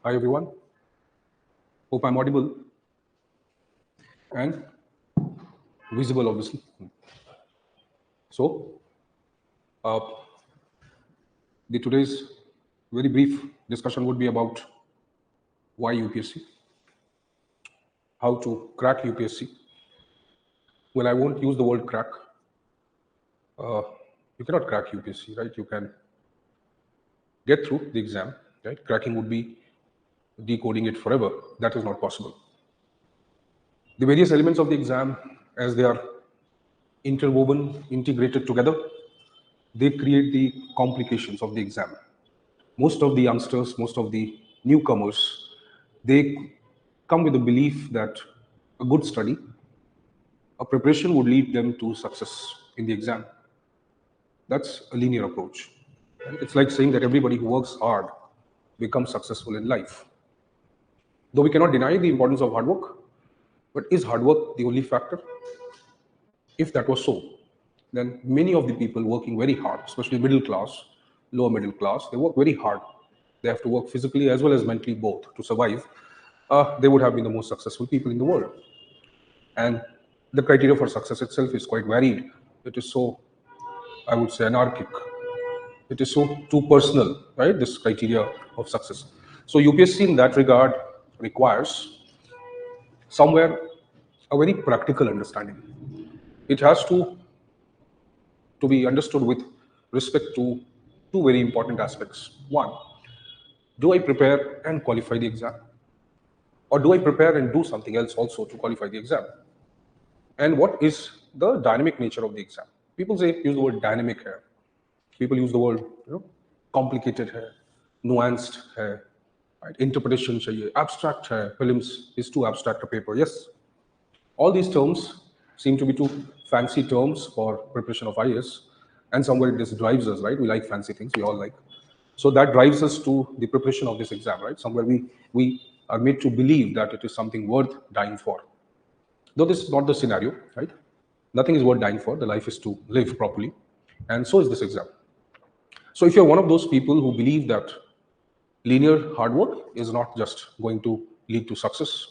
Hi everyone. Hope I'm audible and visible, obviously. So, uh, the today's very brief discussion would be about why UPSC, how to crack UPSC. Well, I won't use the word crack. You cannot crack UPSC, right? You can get through the exam, right? Cracking would be decoding it forever. That is not possible. The various elements of the exam, as they are interwoven, integrated together, they create the complications of the exam. Most of the youngsters, most of the newcomers, they come with the belief that a good study, a preparation would lead them to success in the exam. That's a linear approach. It's like saying that everybody who works hard becomes successful in life. Though we cannot deny the importance of hard work, but is hard work the only factor? If that was so, then many of the people working very hard, especially middle class, lower middle class, they work very hard. They have to work physically as well as mentally both to survive. They would have been the most successful people in the world. And the criteria for success itself is quite varied. It is so, I would say, anarchic. It is so too personal, right? This criteria of success. So UPSC in that regard requires somewhere a very practical understanding. It has to be understood with respect to two very important aspects. One, do I prepare and qualify the exam? Or do I prepare and do something else also to qualify the exam? And what is the dynamic nature of the exam? People use the word dynamic here. People use the word complicated here, nuanced here, right? Interpretation chahiye, abstract here. Prelims is too abstract a paper. Yes, all these terms seem to be too fancy terms for preparation of IAS, and somewhere this drives us, right? We like fancy things, we all like. So that drives us to the preparation of this exam, right? Somewhere we are made to believe that it is something worth dying for. Though this is not the scenario, right? Nothing is worth dying for. The life is to live properly, and so is this exam. So if you're one of those people who believe that linear hard work is not just going to lead to success,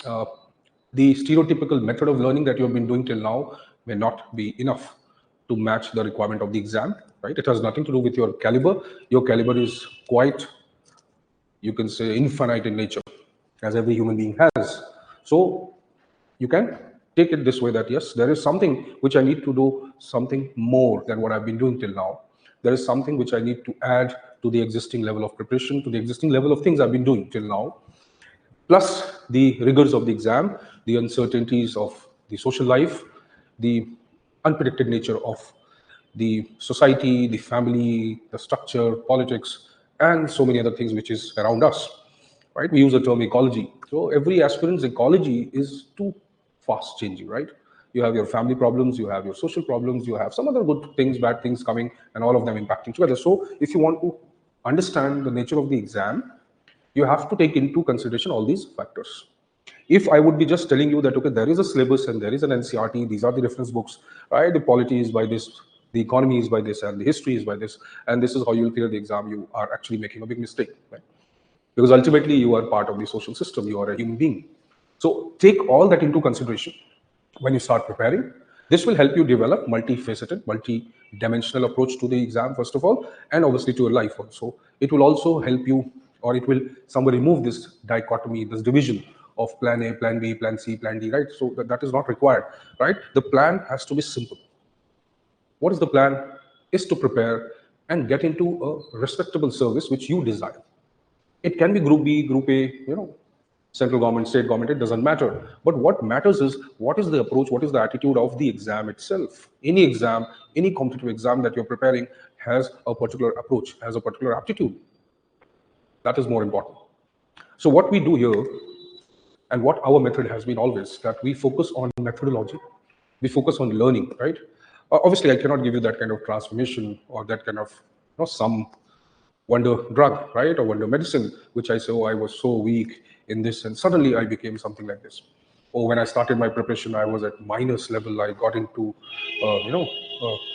the stereotypical method of learning that you have been doing till now may not be enough to match the requirement of the exam, right? It has nothing to do with your caliber. Your caliber is quite, you can say, infinite in nature, as every human being has. So you can take it this way that yes, there is something which I need to do something more than what I've been doing till now. There is something which I need to add to the existing level of preparation, to the existing level of things I've been doing till now, plus the rigors of the exam, the uncertainties of the social life, the unpredicted nature of the society, the family, the structure, politics, and so many other things which is around us. Right? We use the term ecology. So every aspirant's ecology is too fast changing, right? You have your family problems, you have your social problems, you have some other good things, bad things coming, and all of them impacting together. So if you want to understand the nature of the exam, you have to take into consideration all these factors. If I would be just telling you that, okay, there is a syllabus and there is an NCRT, these are the reference books, right? The polity is by this, the economy is by this, and the history is by this, and this is how you'll clear the exam, you are actually making a big mistake, right? Because ultimately you are part of the social system, you are a human being. So take all that into consideration when you start preparing. This will help you develop multifaceted, multi-dimensional approach to the exam, first of all, and obviously to your life also. It will also help you, or it will somewhere remove this dichotomy, this division of plan A, plan B, plan C, plan D, right? So that is not required, right? The plan has to be simple. What is the plan? Is to prepare and get into a respectable service which you desire. It can be Group B, Group A, central government, state government, it doesn't matter. But what matters is what is the approach, what is the attitude of the exam itself. Any exam, any competitive exam that you're preparing has a particular approach, has a particular aptitude. That is more important. So what we do here, and what our method has been always, that we focus on methodology, we focus on learning, right? Obviously, I cannot give you that kind of transformation or that kind of some wonder drug, right, or wonder medicine, which I say, oh, I was so weak in this, and suddenly I became something like this. Or when I started my preparation, I was at minus level. I got into,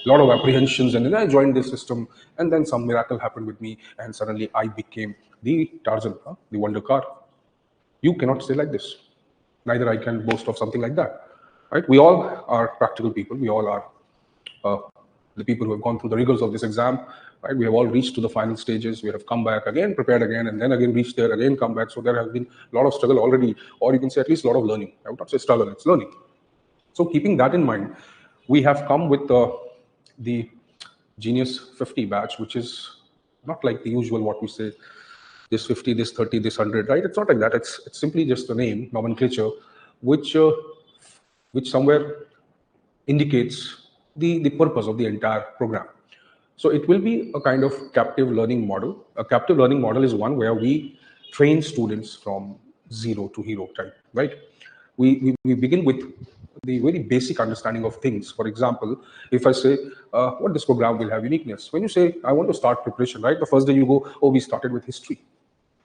lot of apprehensions, and then I joined this system, and then some miracle happened with me, and suddenly I became the Tarzan, the wonder car. You cannot say like this. Neither I can boast of something like that, right? We all are practical people. We all are uh, the people who have gone through the rigors of this exam, right? We have all reached to the final stages. We have come back again, prepared again, and then again reached there, again come back. So there has been a lot of struggle already, or you can say at least a lot of learning. I would not say struggle, it's learning. So keeping that in mind, we have come with the Genius-50 batch, which is not like the usual what we say, this 50, this 30, this 100, right? It's not like that. It's simply just a name, nomenclature, which somewhere indicates the purpose of the entire program. So it will be a kind of captive learning model. A captive learning model is one where we train students from zero to hero type, right? We begin with the very basic understanding of things. For example, if I say, what this program will have uniqueness. When you say, I want to start preparation, right? The first day you go, oh, we started with history.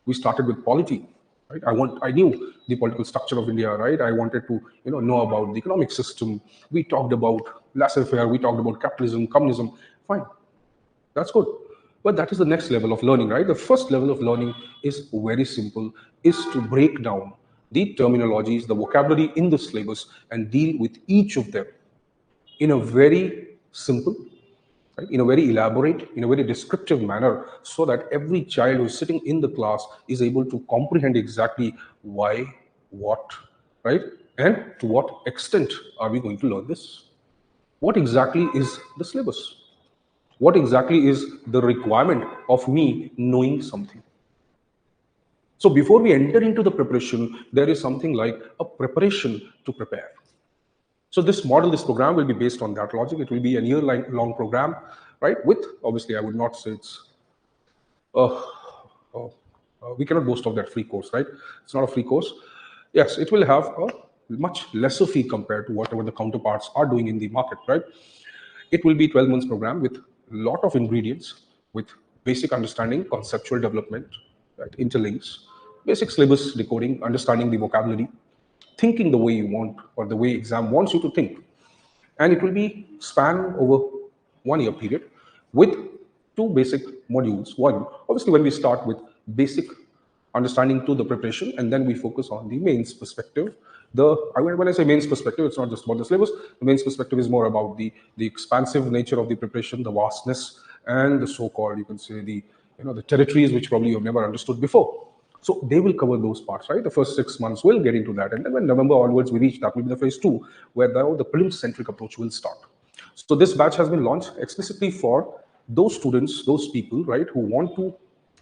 We started with polity, right? I knew the political structure of India, right? I wanted to, know about the economic system. We talked about laissez-faire. We talked about capitalism, communism. Fine, that's good. But that is the next level of learning, right? The first level of learning is very simple, is to break down the terminologies, the vocabulary in the syllabus, and deal with each of them in a very simple, right, in a very elaborate, in a very descriptive manner, so that every child who is sitting in the class is able to comprehend exactly why, what, right, and to what extent are we going to learn this? What exactly is the syllabus? What exactly is the requirement of me knowing something? So before we enter into the preparation, there is something like a preparation to prepare. So this model, this program will be based on that logic. It will be a year-long program, right? With, obviously, I would not say it's, uh, we cannot boast of that free course, right? It's not a free course. Yes, it will have a much lesser fee compared to whatever the counterparts are doing in the market, right? It will be 12 months program with a lot of ingredients, with basic understanding, conceptual development, right? Interlinks, basic syllabus decoding, understanding the vocabulary, thinking the way you want or the way exam wants you to think. And it will be span over 1 year period with two basic modules. One, obviously, when we start with basic understanding to the preparation, and then we focus on the mains perspective. When I say mains perspective, it's not just about the syllabus. The mains perspective is more about the expansive nature of the preparation, the vastness, and the so-called, you can say, the territories which probably you've never understood before. So they will cover those parts, right? The first 6 months will get into that, and then when November onwards we reach, that will be the phase 2, where the prelim-centric approach will start. So this batch has been launched explicitly for those students, those people, right, who want to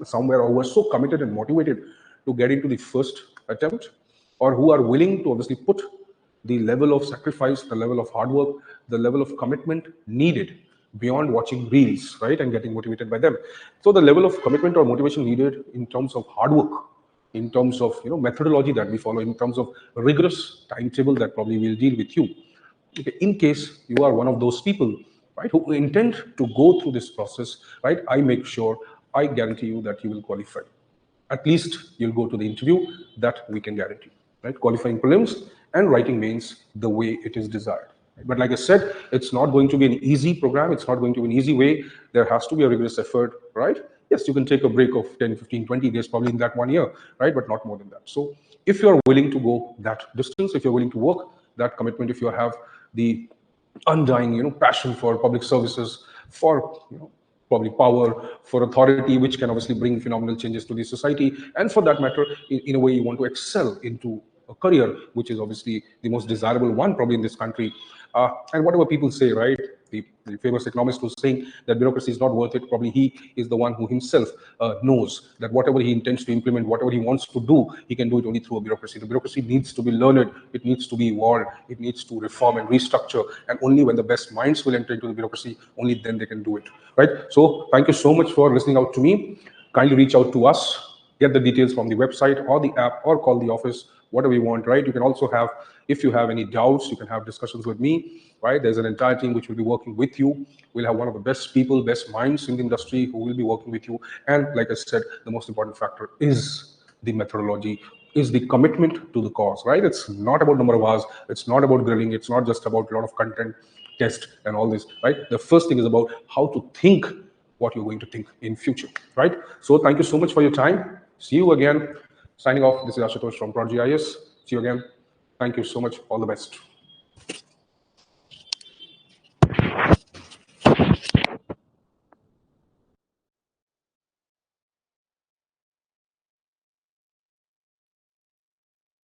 somewhere, or who are so committed and motivated to get into the first attempt, or who are willing to obviously put the level of sacrifice, the level of hard work, the level of commitment needed beyond watching reels, right, and getting motivated by them. So the level of commitment or motivation needed in terms of hard work, in terms of methodology that we follow, in terms of rigorous timetable that probably will deal with you. Okay, in case you are one of those people, right, who intend to go through this process, right, I make sure, I guarantee you that you will qualify. At least you'll go to the interview, that we can guarantee, right? Qualifying prelims and writing mains the way it is desired. But like I said, it's not going to be an easy program. It's not going to be an easy way. There has to be a rigorous effort, right? Yes, you can take a break of 10, 15, 20 days probably in that 1 year, right? But not more than that. So if you're willing to go that distance, if you're willing to work that commitment, if you have the undying, passion for public services, for, probably power, for authority, which can obviously bring phenomenal changes to the society, and for that matter, in a way you want to excel into a career, which is obviously the most desirable one probably in this country. And whatever people say, right? The famous economist who's saying that bureaucracy is not worth it, probably he is the one who himself knows that whatever he intends to implement, whatever he wants to do, he can do it only through a bureaucracy. The bureaucracy needs to be learned, it needs to be evolved, it needs to reform and restructure, and only when the best minds will enter into the bureaucracy, only then they can do it, right? So thank you so much for listening out to me. Kindly reach out to us, get the details from the website or the app, or call the office, whatever you want, right? You can also have, if you have any doubts, you can have discussions with me, right? There's an entire team which will be working with you. We'll have one of the best people, best minds in the industry who will be working with you. And like I said, the most important factor is the methodology, is the commitment to the cause, right? It's not about number of hours. It's not about grilling. It's not just about a lot of content. test and all this, right? The first thing is about how to think what you're going to think in future, right? So thank you so much for your time. See you again. Signing off, this is Ashutosh from ProgGIS. See you again. Thank you so much. All the best.